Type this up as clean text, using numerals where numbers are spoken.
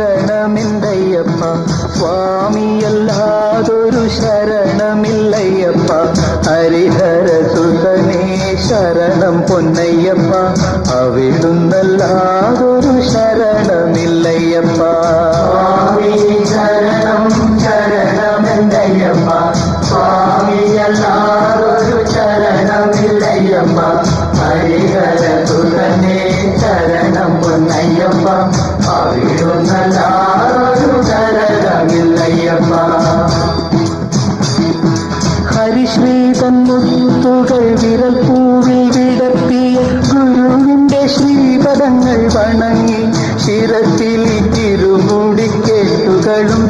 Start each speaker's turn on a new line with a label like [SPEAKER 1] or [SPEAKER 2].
[SPEAKER 1] ശരണമില്ലയ്യപ്പ സ്വാമിയല്ലാതൊരു ശരണമില്ലയ്യപ്പ ഹരിഹരസുതനേ ശരണം പൊന്നയ്യപ്പ അവിടുന്നല്ലാതൊരു ശരണമില്ലയ്യപ്പ സ്വാമി ശരണം ശരണമെന്തയ്യപ്പ സ്വാമിയല്ലാതൊരു ശരണമില്ലയ്യപ്പ ഹരിഹരസുതനേ ശരണം പൊന്നയ്യപ്പ ഹരിശ്രീതൻ മുത്തുകൾ വിരൽ പൂവിൽ വിടർത്തിയ ഗുരുവിന്റെ ശ്രീപദങ്ങൾ വണങ്ങി ശിരത്തിൽ തിരുമുടിക്കെട്ടുകളും